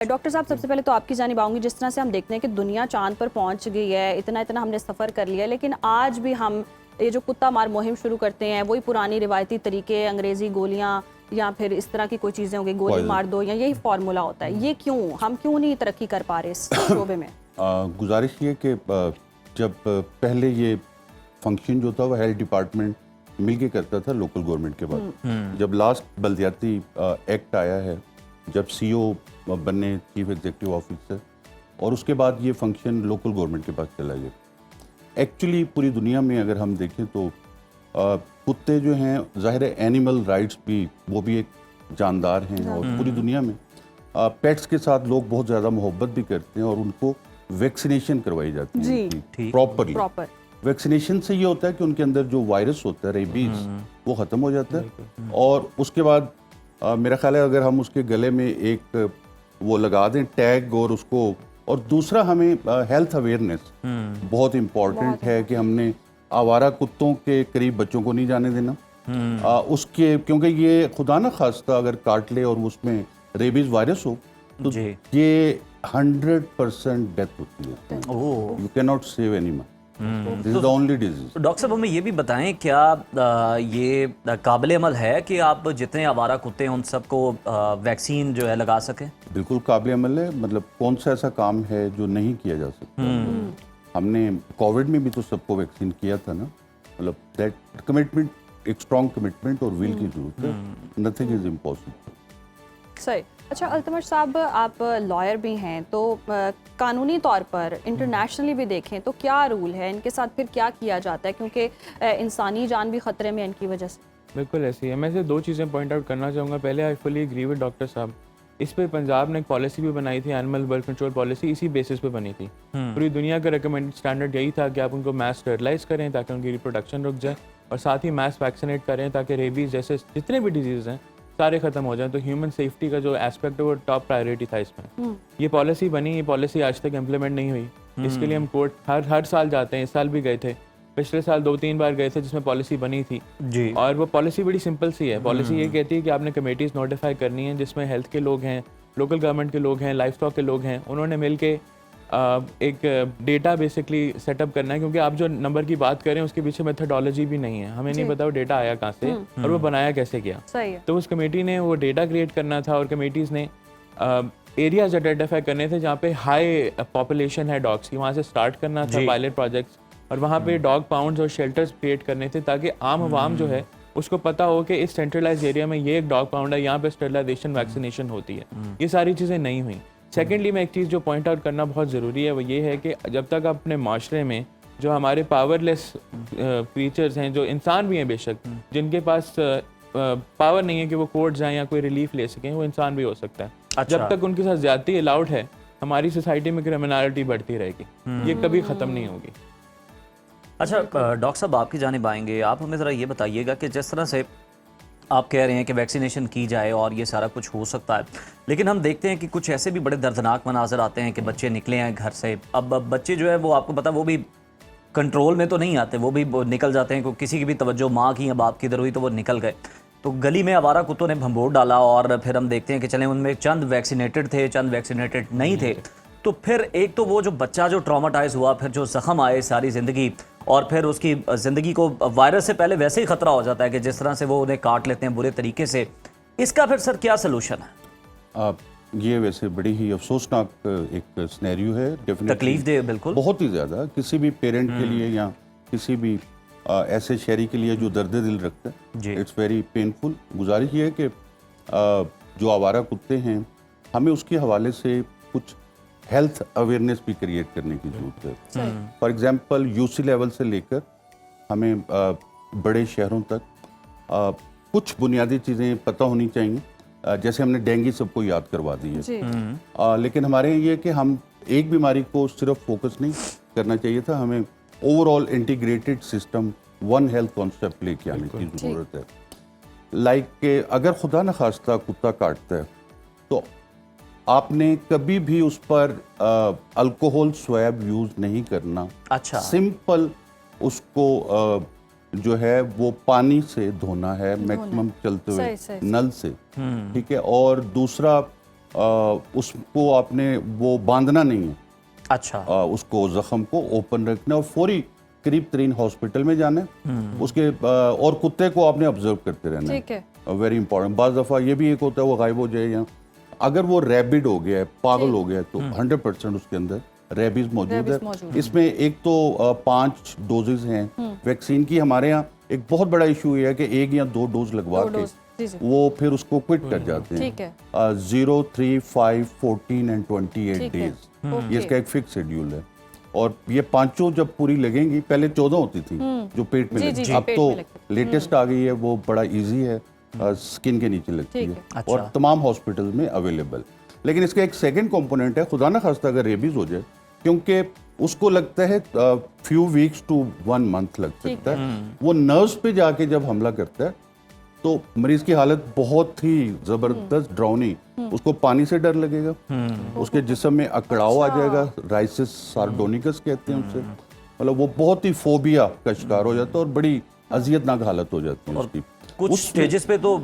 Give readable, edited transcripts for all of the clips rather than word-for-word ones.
Doctor साहब, सबसे पहले तो आपकी जानिब आऊँगी। जिस तरह से हम देखते हैं कि दुनिया चांद पर पहुंच गई है, इतना इतना हमने सफ़र कर लिया है, लेकिन आज भी हम ये जो कुत्ता मार मुहिम शुरू करते हैं, वही पुरानी रिवायती तरीके, अंग्रेज़ी गोलियां या फिर इस तरह की कोई चीज़ें होंगी, गोली मार दो, या यही फार्मूला होता है। ये क्यों, हम क्यों नहीं तरक्की कर पा रहे इस शोबे में? गुजारिश ये कि जब पहले ये फंक्शन जो था वो हेल्थ डिपार्टमेंट मिलके करता था लोकल गवर्नमेंट के बाद। जब लास्ट बल्दियाती एक्ट आया है, जब सीओ बनने चीफ एग्जीक्यूटिव ऑफिसर, और उसके बाद ये फंक्शन लोकल गवर्नमेंट के पास चला गया। एक्चुअली पूरी दुनिया में अगर हम देखें तो कुत्ते जो हैं, ज़ाहिर है एनिमल राइट्स भी, वो भी एक जानदार हैं, और पूरी दुनिया में पेट्स के साथ लोग बहुत ज़्यादा मोहब्बत भी करते हैं और उनको वैक्सीनेशन करवाई जाती है प्रॉपरली। वैक्सीनेशन से ये होता है कि उनके अंदर जो वायरस होता है रेबीज, वो ख़त्म हो जाता है। और उसके बाद मेरा ख्याल है अगर हम उसके गले में एक वो लगा दें टैग, और उसको, और दूसरा हमें हेल्थ अवेयरनेस बहुत इम्पॉर्टेंट है कि हमने आवारा कुत्तों के करीब बच्चों को नहीं जाने देना। उसके क्योंकि ये खुदा न खास्ता अगर काट ले और उसमें रेबीज वायरस हो तो ये 100% डेथ होती है। You can not save anyone. This is the only disease. Doctor साहब, हमें ये भी बताएं, क्या ये काबिल अमल है कि आप जितने आवारा कुत्ते हैं उन सबको वैक्सीन जो है लगा सकें? बिल्कुल काबिल अमल है। मतलब कौन सा ऐसा काम है जो नहीं किया जा सकता? हमने कोविड में भी तो सबको वैक्सीन किया था ना। मतलब दैट कमिटमेंट, एक स्ट्रॉन्ग कमिटमेंट और विल की जरूरत है। Nothing is impossible. सही। अच्छा अल्तमश साहब, आप लॉयर भी हैं, तो कानूनी तौर पर इंटरनेशनली भी देखें तो क्या रूल है, इनके साथ फिर क्या किया जाता है, क्योंकि इंसानी जान भी ख़तरे में इनकी वजह से? बिल्कुल ऐसी है। मैं से दो चीज़ें पॉइंट आउट करना चाहूँगा। पहले I fully agree with doctor साहब, इस पे पंजाब ने एक पॉलिसी भी बनाई थी, एनिमल बर्थ कंट्रोल पॉलिसी, इसी बेसिस पे बनी थी। पूरी दुनिया का रिकमेंडेड स्टैंडर्ड यही था कि आप उनको मैस स्टरलाइज करें ताकि उनकी रिप्रोडक्शन रुक जाए, और साथ ही मैस वैक्सीनेट करें ताकि रेबीज़ जैसे जितने भी डिजीज़ हैं सारे ख़त्म हो जाएं। तो ह्यूमन सेफ्टी का जो एस्पेक्ट है वो टॉप प्रायोरिटी था इसमें। ये पॉलिसी बनी, ये पॉलिसी आज तक इम्प्लीमेंट नहीं हुई। इसके लिए हम कोर्ट हर साल जाते हैं। इस साल भी गए थे, पिछले साल 2-3 बार गए थे जिसमें पॉलिसी बनी थी जी। और वो पॉलिसी बड़ी सिंपल सी है। पॉलिसी ये कहती है कि आपने कमेटीज़ नोटिफाई करनी है जिसमें हेल्थ के लोग हैं, लोकल गवर्नमेंट के लोग हैं, लाइफ स्टॉक के लोग हैं। उन्होंने मिल के एक डेटा बेसिकली सेटअप करना है, क्योंकि आप जो नंबर की बात करें उसके पीछे मेथडोलॉजी भी नहीं है। हमें नहीं पता वो डेटा आया कहाँ से और वो बनाया कैसे गया। तो उस कमेटी ने वो डेटा क्रिएट करना था, और कमेटीज़ ने एरियाज आइडेंटिफाई करने थे जहाँ पे हाई पॉपुलेशन है डॉग्स की, वहाँ से स्टार्ट करना था पायलट प्रोजेक्ट्स, और वहाँ पे डॉग पाउंड्स और शेल्टर्स क्रिएट करने थे ताकि आम आवाम जो है उसको पता हो कि इस सेंट्रलाइज एरिया में ये एक डॉग पाउंड है, यहाँ पे स्टरलाइजेशन वैक्सीनेशन होती है। ये सारी चीज़ें नहीं हुई। सेकेंडली मैं एक चीज़ जो पॉइंट आउट करना बहुत ज़रूरी है वो ये है कि जब तक अपने माशरे में जो हमारे पावरलेस क्रीचर्स हैं, जो इंसान भी हैं बेशक, जिनके पास पावर नहीं है कि वो कोर्ट जाएं या कोई रिलीफ ले सकें, वो इंसान भी हो सकता है। अच्छा। जब तक उनके साथ ज्यादती अलाउड है, हमारी सोसाइटी में क्रिमिनलिटी बढ़ती रहेगी, ये कभी ख़त्म नहीं होगी। अच्छा डॉक्टर साहब, आपकी जानिब आएंगे, आप हमें ज़रा ये बताइएगा कि जिस तरह से आप कह रहे हैं कि वैक्सीनेशन की जाए और ये सारा कुछ हो सकता है, लेकिन हम देखते हैं कि कुछ ऐसे भी बड़े दर्दनाक मनाजर आते हैं कि बच्चे निकले हैं घर से। अब बच्चे जो है वो आपको पता वो भी कंट्रोल में तो नहीं आते, वो भी निकल जाते हैं। किसी की भी तवज्जो माँ की या बाप की इधर हुई तो वो निकल गए। तो गली में आवारा कुत्तों ने भंबोर डाला, और फिर हम देखते हैं कि चले उनमें चंद वैक्सीनेटेड थे, चंद वैक्सीनेटेड नहीं थे। तो फिर एक तो वो जो बच्चा जो ट्रॉमाटाइज हुआ, फिर जो जख्म आए सारी ज़िंदगी, और फिर उसकी ज़िंदगी को वायरस से पहले वैसे ही ख़तरा हो जाता है कि जिस तरह से वो उन्हें काट लेते हैं बुरे तरीके से। इसका फिर सर क्या सलूशन है? ये वैसे बड़ी ही अफसोसनाक एक सिनेरियो है, डेफिनेटली तकलीफ दे, बिल्कुल बहुत ही ज़्यादा किसी भी पेरेंट के लिए या किसी भी ऐसे शहरी के लिए जो दर्द दिल रखता है। It's very painful. गुजारिश ये है कि जो आवारा कुत्ते हैं, हमें उसके हवाले से कुछ हेल्थ अवेयरनेस भी क्रिएट करने की जरूरत है। फॉर एग्जांपल यूसी लेवल से लेकर हमें बड़े शहरों तक कुछ बुनियादी चीज़ें पता होनी चाहिए। जैसे हमने डेंगू सबको याद करवा दी है, लेकिन हमारे ये कि हम एक बीमारी को सिर्फ फोकस नहीं करना चाहिए था, हमें overall integrated system, one health concept लेके आने की ज़रूरत है। लाइक के अगर खुदा न खास्ता कुत्ता काटता है तो आपने कभी भी उस पर अल्कोहल स्वैब यूज नहीं करना। अच्छा। सिंपल उसको जो है वो पानी से धोना है, मैक्सिमम चलते हुए नल से, ठीक है। और दूसरा उसको आपने वो बांधना नहीं है, अच्छा। उसको जख्म को ओपन रखना और फौरी करीब तरीन हॉस्पिटल में जाना है। उसके और कुत्ते को आपने ऑब्जर्व करते रहना ठीक है। Very important. बाज़ दफ़ा ये भी एक होता है वो गायब हो जाए, या अगर वो रैबिड हो गया है, पागल हो गया है, तो 100% उसके अंदर रेबीज मौजूद है। इसमें एक तो 5 डोजेज हैं वैक्सीन की। हमारे यहाँ एक बहुत बड़ा इशू ये है कि 1 या 2 डोज लगवा के वो फिर उसको क्विट कर जाते हैं। ठीक है। 0, 3, 5, 14 एंड 28 डेज, ये इसका एक फिक्स शेड्यूल है। और ये पांचों जब पूरी लगेंगी, पहले 14 होती थी जो पेट में लगती, अब तो लेटेस्ट आ गई है, वो बड़ा इजी है, स्किन के नीचे लगती है और तमाम हॉस्पिटल में अवेलेबल। लेकिन इसका एक सेकंड कंपोनेंट है, खुदा ना खास्ता अगर रेबीज हो जाए, क्योंकि उसको लगता है फ्यू वीक्स टू 1 मंथ लग सकता है। वो नर्व्स पे जाके जब हमला करता है तो मरीज की हालत बहुत ही जबरदस्त ड्राउनी, उसको पानी से डर लगेगा, उसके जिस्म में अकड़ाव आ जाएगा, राइसिस सार्डोनिकस कहते हैं उसे, मतलब वो बहुत ही फोबिया का शिकार हो जाता है और बड़ी अजियतनाक हालत हो जाती है उसकी। कुछ स्टेजेस पे तो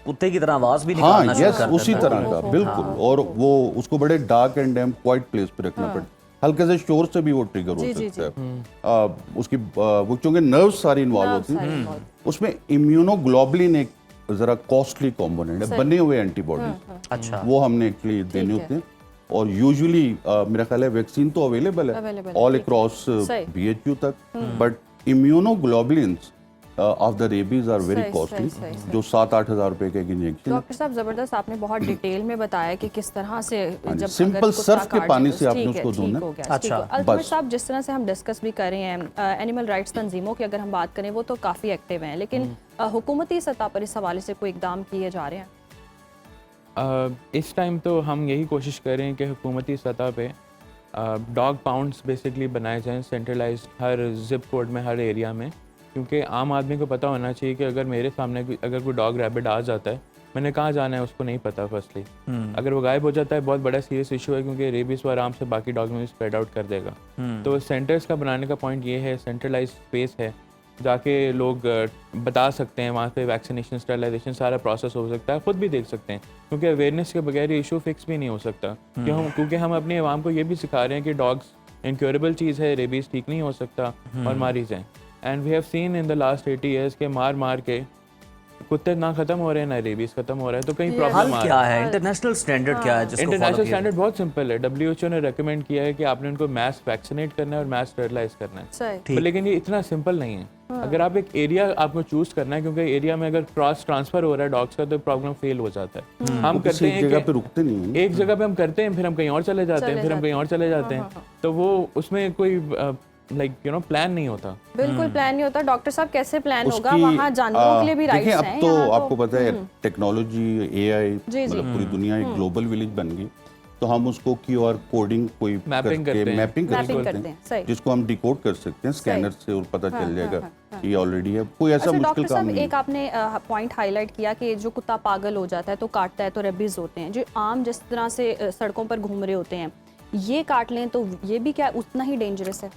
कुत्ते की तरह आवाज भी हाँ, निकालना शुरू यस, कर उसी देता है। तरह का बिल्कुल। और वो उसको बड़े dark and dam quite place पे रखना पड़ता है, हल्के से शोर से भी वो ट्रिगर हो सकता है। उसकी वो चूंकि नर्व्स सारी इन्वॉल्व होती हैं, उसमें इम्यूनोग्लोबुलिन एक जरा कॉस्टली कॉम्पोनेंट है, बने हुए एंटीबॉडीज, अच्छा, वो हमने एक्चुअली देने होते हैं। और यूजुअली मेरा ख्याल है वैक्सीन तो अवेलेबल है ऑल अक्रॉस BHU तक, but immunoglobulins of the rabies are very costly, जो 7-8 हज़ार रुपए का एक इंजेक्शन। डॉक्टर साहब जबरदस्त, आपने बहुत डिटेल में बताया कि किस तरह से जब सिंपल सर्फ के पानी से आपने उसको धोना। अच्छा, अल्तमश साहब, जिस तरह से हम डिस्कस भी कर रहे हैं, एनिमल राइट्स तंजीमों की अगर हम बात करें वो तो काफ़ी एक्टिव हैं, लेकिन हुकूमती सतह पर इस हवाले से कोई इकदाम किए जा रहे हैं? इस टाइम तो हम यही कोशिश कर रहे हैं कि हुकूमती सतह पे डॉग पाउंड्स बेसिकली बनाए जाएं, सेंट्रलाइज्ड हर जिप कोड में, हर एरिया में, क्योंकि आम आदमी को पता होना चाहिए कि अगर मेरे सामने अगर कोई डॉग रैबिट आ जाता है, मैंने कहाँ जाना है उसको नहीं पता फर्स्टली। अगर वो गायब हो जाता है बहुत बड़ा सीरियस इशू है, क्योंकि रेबीज वो आराम से बाकी डॉग में स्प्रेड आउट कर देगा। तो सेंटर्स का बनाने का पॉइंट ये है, सेंट्रलाइज स्पेस है, जाके लोग बता सकते हैं, वहाँ पे वैक्सीनेशन, स्टरलाइजेशन सारा प्रोसेस हो सकता है, खुद भी देख सकते हैं, क्योंकि अवेयरनेस के बगैर ये इशू फिक्स भी नहीं हो सकता। क्योंकि हम अपनी आवाम को ये भी सिखा रहे हैं कि डॉग्स इनक्योरेबल चीज़ है, रेबीज ठीक नहीं हो सकता और मारीज हैं। And we have seen in the last 80 years के मार के कुत्ते ना खत्म हो रहे हैं, ना रेबीज खत्म हो रहा है, तो कहीं प्रॉब्लम आ क्या है? इंटरनेशनल स्टैंडर्ड क्या है जिसको इंटरनेशनल स्टैंडर्ड बहुत सिंपल है। WHO ने रेकमेंड किया है कि आपने उनको मैस वैक्सीनेट करना है और मैस स्टरलाइज करना है, तो लेकिन ये इतना सिंपल नहीं है। अगर आप एक एरिया आपको चूज करना है, क्योंकि एरिया में अगर क्रॉस ट्रांसफर हो रहा है डॉग्स का तो प्रॉब्लम फेल हो जाता है। हम करते हैं जगह पे रुकते नहीं हैं, एक जगह पे हम करते हैं, फिर हम कहीं और चले जाते हैं, फिर हम कहीं और चले जाते हैं, तो वो उसमें कोई प्लान नहीं होता। बिल्कुल प्लान नहीं होता। डॉक्टर साहब, कैसे प्लान होगा? वहाँ जानवरों के लिए भी राइट्स हैं। अब तो आपको पता है टेक्नोलॉजी, AI, मतलब पूरी दुनिया एक ग्लोबल विलेज बन गई, तो हम उसको QR कोडिंग कोई मैपिंग करते हैं, जिसको हम डिकोड कर सकते हैं स्कैनर से, और पता चल जाएगा कि ऑलरेडी है। कोई ऐसा मुश्किल काम नहीं है। एक आपने पॉइंट हाईलाइट किया कि जो कुत्ता पागल हो जाता है तो काटता है तो रेबीज होते हैं, जो आम जिस तरह से सड़कों पर घूम रहे होते हैं, ये काट लें तो ये भी क्या उतना ही डेंजरस है?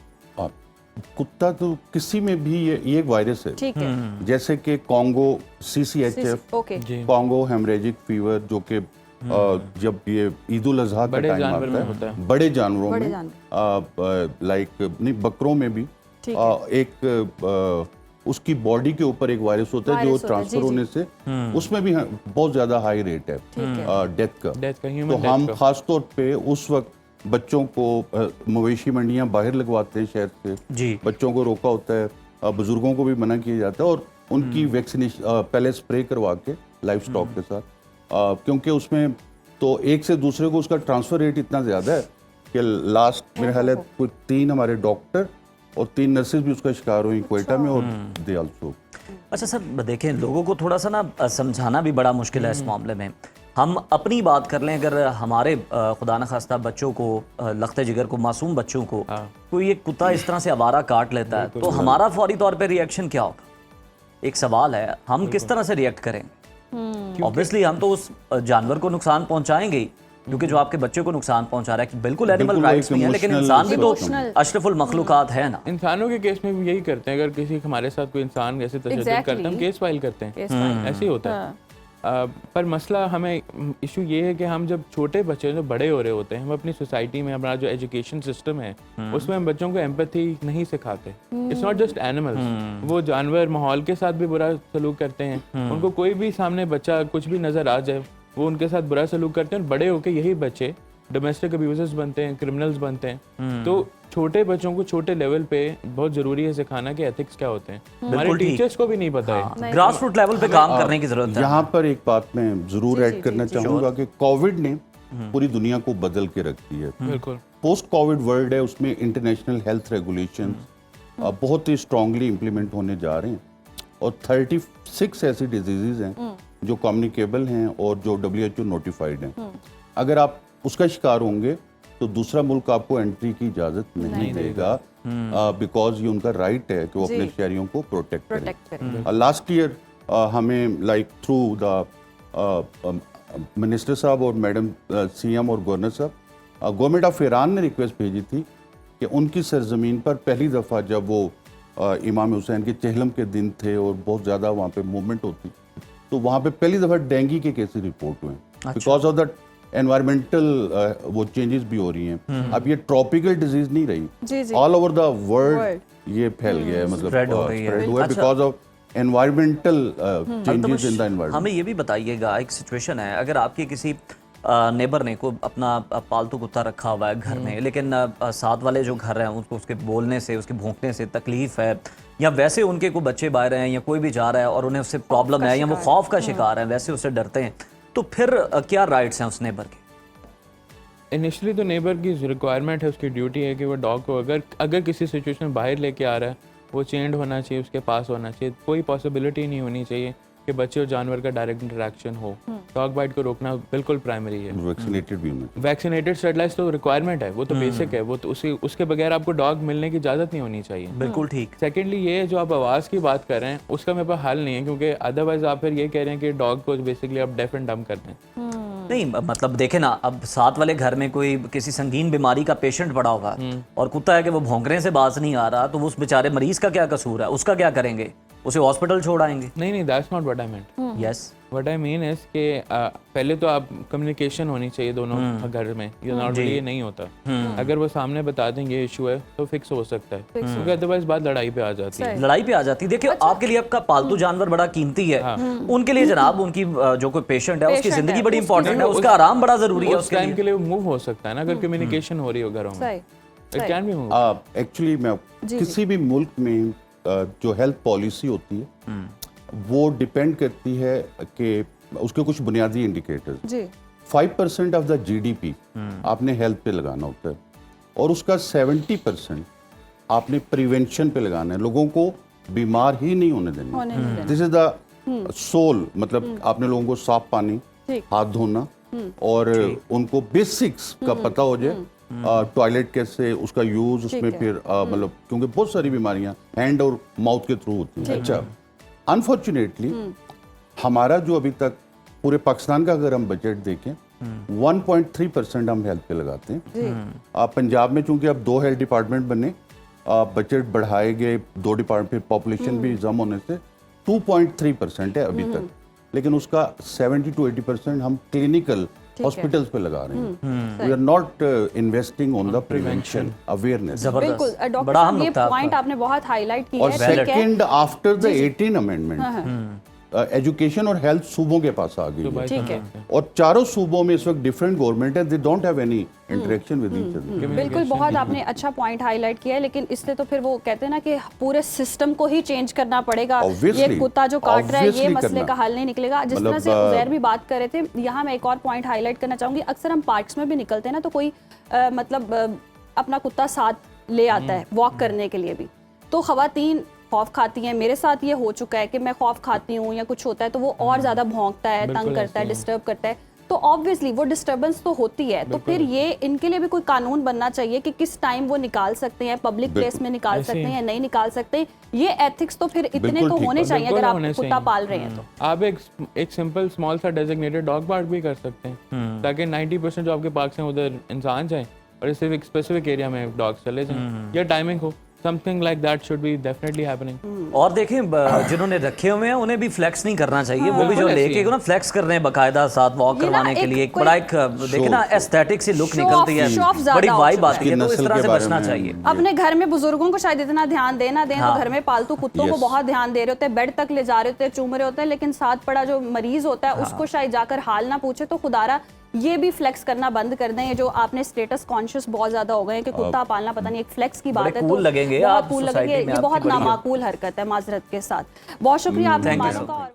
कुत्ता तो किसी में भी ये एक वायरस है, ठीक है, जैसे कि Congo CCHF, Congo haemorrhagic fever, जो कि जब ये ईद उल अजहा का टाइम आता है, बड़े जानवरों में, लाइक नहीं, बकरों में भी एक उसकी बॉडी के ऊपर एक वायरस होता है जो ट्रांसफर होने से, उसमें भी बहुत ज्यादा हाई रेट है डेथ का। तो हम खास तौर पे उस वक्त बच्चों को मवेशी मंडियां बाहर लगवाते हैं शहर से, बच्चों को रोका होता है, बुजुर्गों को भी मना किया जाता है, और उनकी वैक्सीनेशन पहले स्प्रे करवा के लाइफ स्टॉक के साथ, क्योंकि उसमें तो एक से दूसरे को उसका ट्रांसफर रेट इतना ज़्यादा है कि लास्ट मेरे ख्याल है कोई 3 हमारे डॉक्टर और 3 नर्सेज भी उसका शिकार हुई क्वेटा में, और दे आल्सो। अच्छा सर, देखें, लोगों को थोड़ा सा ना समझाना भी बड़ा मुश्किल है इस मामले में। हम अपनी बात कर लें, अगर हमारे खुदा न खास्ता बच्चों को, लख्ते जिगर को, मासूम बच्चों को कोई एक कुत्ता इस तरह से आवारा काट लेता है, तो हमारा फौरी तौर पे रिएक्शन क्या होगा? एक सवाल है, हम किस तरह से रिएक्ट करें? ऑब्वियसली हम तो उस जानवर को नुकसान पहुंचाएंगे ही, क्योंकि जो आपके बच्चे को नुकसान पहुंचा रहा है, बिल्कुल एनिमल राइट्स नहीं है, लेकिन इंसान भी तो अशरफुल मखलूकात है ना। इंसानों के केस में भी यही करते हैं, अगर किसी हमारे साथ कोई इंसान ऐसे तशद्दुद करता है, हम केस फाइल करते हैं, ऐसे ही होता है। पर मसला हमें इशू ये है कि हम जब छोटे बच्चे जो बड़े हो रहे होते हैं, हम अपनी सोसाइटी में हमारा जो एजुकेशन सिस्टम है उसमें हम बच्चों को एम्पैथी नहीं सिखाते। इट्स नॉट जस्ट एनिमल्स, वो जानवर माहौल के साथ भी बुरा सलूक करते हैं। उनको कोई भी सामने बच्चा कुछ भी नज़र आ जाए वो उनके साथ बुरा सलूक करते हैं, और बड़े होकर यही बच्चे डोमेस्टिक अब्यूजर्स बनते हैं, क्रिमिनल्स बनते हैं। तो छोटे बच्चों को छोटे लेवल पे बहुत जरूरी है सिखाना कि एथिक्स क्या होते हैं। हमारे टीचर्स को भी नहीं पता है। ग्रास रूट लेवल पे काम करने की जरूरत है। यहाँ पर एक बात मैं जरूर ऐड करना चाहूँगा कि कोविड ने पूरी दुनिया को बदल के रख दी है। बिल्कुल पोस्ट कोविड वर्ल्ड है, उसमें इंटरनेशनल हेल्थ रेगुलेशन बहुत ही स्ट्रांगली इम्प्लीमेंट होने जा रहे हैं, और 36 ऐसी डिजीजेज हैं जो कम्युनिकेबल हैं और जो WHO नोटिफाइड हैं। अगर आप उसका शिकार होंगे तो दूसरा मुल्क आपको एंट्री की इजाजत नहीं देगा, बिकॉज ये उनका राइट है कि वो अपने शहरियों को प्रोटेक्ट करें। लास्ट ईयर हमें लाइक थ्रू द मिनिस्टर साहब और मैडम CM और गवर्नर साहब, गवर्नमेंट ऑफ ईरान ने रिक्वेस्ट भेजी थी कि उनकी सरजमीन पर पहली दफ़ा जब वो इमाम हुसैन के चहलम के दिन थे और बहुत ज़्यादा वहाँ पे मूवमेंट होती, तो वहाँ पे पहली दफ़ा डेंगू के केसेस रिपोर्ट हुए बिकॉज ऑफ द एनवायरमेंटल वो चेंजेस भी हो रही हैं। अब ये ट्रॉपिकल डिजीज नहीं रही, ऑल ओवर द वर्ल्ड ये फैल गया है, मतलब स्प्रेड हो रही है because of environmental changes in the environment. हमें ये भी बताइएगा, एक सिचुएशन है, अगर आपके किसी नेबर ने को अपना पालतू कुत्ता रखा हुआ है घर में, लेकिन साथ वाले जो घर हैं उसको उसके बोलने से, उसके भौंकने से तकलीफ है, या वैसे उनके को बच्चे बाहर हैं या कोई भी जा रहा है और उन्हें उससे प्रॉब्लम है या वो खौफ का शिकार है, वैसे उससे डरते हैं, तो फिर क्या राइट्स हैं उस नेबर के? इनिशियली तो नेबर की रिक्वायरमेंट है, उसकी ड्यूटी है कि वो डॉग को अगर किसी सिचुएशन में बाहर लेके आ रहा है वो चेंड होना चाहिए, उसके पास होना चाहिए। कोई पॉसिबिलिटी नहीं होनी चाहिए कि बच्चे और जानवर का डायरेक्ट इंटरेक्शन हो। डॉग बाइट को रोकना बिल्कुल प्राइमरी है। वैक्सीनेटेड भी होना, वैक्सीनेटेड स्टेरिलाइज तो रिक्वायरमेंट है, वो तो बेसिक है, वो तो उसके बगैर आपको डॉग मिलने की इजाज़त नहीं होनी चाहिए। बिल्कुल ठीक। सेकेंडली ये जो आप आवाज़ की बात कर रहे हैं उसका मेरे पास हल नहीं है, क्योंकि अदरवाइज आप फिर ये कह रहे हैं कि डॉग को बेसिकली आप डेफ एंड डम कर दें। नहीं, मतलब देखे ना, अब साथ वाले घर में कोई किसी संगीन बीमारी का पेशेंट पड़ा होगा और कुत्ता है कि वो भौंकने से बाज नहीं आ रहा, तो उस बेचारे मरीज का क्या कसूर है? उसका क्या करेंगे? उसे हॉस्पिटल छोड़ आएंगे? नहीं, that's not what I meant. Yes, what I mean is कि पहले तो आप कम्युनिकेशन होनी चाहिए दोनों घर में, ये नॉर्मली ये नहीं होता। अगर वो सामने बता दें ये इशू है तो फिक्स हो सकता है, क्योंकि अदरवाइज बात लड़ाई पे आ जाती है। लड़ाई पे आ जाती है। देखिए, आपके लिए आपका पालतू जानवर बड़ा कीमती है, उनके लिए जनाब उनकी जो कोई पेशेंट है उसकी जिंदगी बड़ी इंपॉर्टेंट है, उसका आराम बड़ा जरूरी है। उस टाइम के लिए मूव हो सकता है ना, अगर कम्युनिकेशन हो रही हो घरों में, it can be move. Actually मैं किसी भी मुल्क में जो हेल्थ पॉलिसी होती है वो डिपेंड करती है कि उसके कुछ बुनियादी इंडिकेटर्स। 5% ऑफ द GDP आपने हेल्थ पे लगाना होता है, और उसका 70% आपने प्रिवेंशन पे लगाना है, लोगों को बीमार ही नहीं होने देना। दिस इज द सोल, मतलब आपने लोगों को साफ पानी, हाथ धोना, और उनको बेसिक्स का पता हो जाए, टॉयलेट कैसे, उसका यूज, उसमें फिर मतलब क्योंकि बहुत सारी बीमारियां हैंड और माउथ के थ्रू होती हैं। अच्छा, अनफॉर्चुनेटली हमारा जो अभी तक पूरे पाकिस्तान का अगर हम बजट देखें 1.3% हम हेल्थ पे लगाते हैं। पंजाब में चूंकि अब 2 हेल्थ डिपार्टमेंट बने, बजट बढ़ाए गए 2 डिपार्टमेंट, पॉपुलेशन भी कम होने से 2.3% है अभी तक, लेकिन उसका 70 to 80% हम क्लिनिकल हॉस्पिटल्स पे लगा रहे हैं। We are not investing on the prevention awareness. बिल्कुल डॉक्टर साहब, ये पॉइंट आपने बहुत हाईलाइट किया और है। Second, after the 18 amendment education और हेल्थ सूबों के पास आ गई है, ठीक है, और चारों सूबों में इस वक्त डिफरेंट गवर्नमेंट है, they don't have any interaction with each other. बिल्कुल, बहुत आपने अच्छा पॉइंट हाईलाइट किया है, लेकिन इससे तो फिर वो कहते हैं ना कि पूरे सिस्टम को ही चेंज करना पड़ेगा। ये कुत्ता जो काट रहा है ये मसले का हल नहीं निकलेगा। जिस तरह से उजैर भी बात कर रहे थे, यहाँ मैं एक और पॉइंट हाईलाइट करना चाहूंगी। अक्सर हम पार्क्स में भी निकलते हैं ना, तो कोई मतलब अपना कुत्ता साथ ले आता है वॉक करने के लिए भी, तो खवातीन खौफ खाती हैं। मेरे साथ ये हो चुका है कि मैं खौफ खाती हूँ या कुछ होता है तो वो और ज़्यादा भौंकता है, तंग करता है, डिस्टर्ब करता है, तो ऑब्वियसली वो डिस्टर्बेंस तो होती है। तो फिर ये इनके लिए भी कोई कानून बनना चाहिए कि किस टाइम वो निकाल सकते हैं, पब्लिक प्लेस में निकाल सकते हैं या नहीं निकाल सकते। ये एथिक्स तो फिर इतने तो होने चाहिए अगर आप कुत्ता पाल रहे हैं तो। आप एक सिंपल स्मॉल सा डेजिग्नेटेड डॉग पार्क भी कर सकते हैं, ताकि 90% जो आपके पार्क्स हैं उधर इंसान जाए और सिर्फ एक स्पेसिफिक एरिया में डॉग्स चले जाएं, या टाइमिंग हो something like that should be definitely happening. और देखें जिन्होंने रखे हुए हैं उन्हें भी फ्लेक्स नहीं करना चाहिए, वो भी जो लेके ना फ्लेक्स कर रहे हैं बाकायदा साथ वॉक ये ना करवाने के एक लिए एक कोई बड़ा एक देखे ना एस्थेटिक सी लुक show निकलती off- है, show off ज्यादा बड़ी हो वाइब चुका आती है, तो इस नस्ल तरह के से बारे बचना में चाहिए। अपने घर में बुजुर्गों को शायद इतना ध्यान दें हाँ। तो घर में पालतू कुत्तों को Yes. बहुत ध्यान दे रहे होते हैं, बेड तक ले जा रहे होते हैं, चूम रहे होते हैं, लेकिन साथ पड़ा जो मरीज होता है उसको शायद जाकर हाल ना पूछे। तो खुदारा ये भी फ्लेक्स करना बंद कर दें। ये जो आपने स्टेटस कॉन्शियस बहुत ज्यादा हो गए हैं कि कुत्ता पालना पता नहीं एक फ्लेक्स की बात है, cool लगेंगे बहुत आप cool society लगेंगे। में, ये आपकी बहुत बड़ी है। नामाकूल हरकत है माजरत के साथ। बहुत शुक्रिया आप Thank you मेहमानों so का।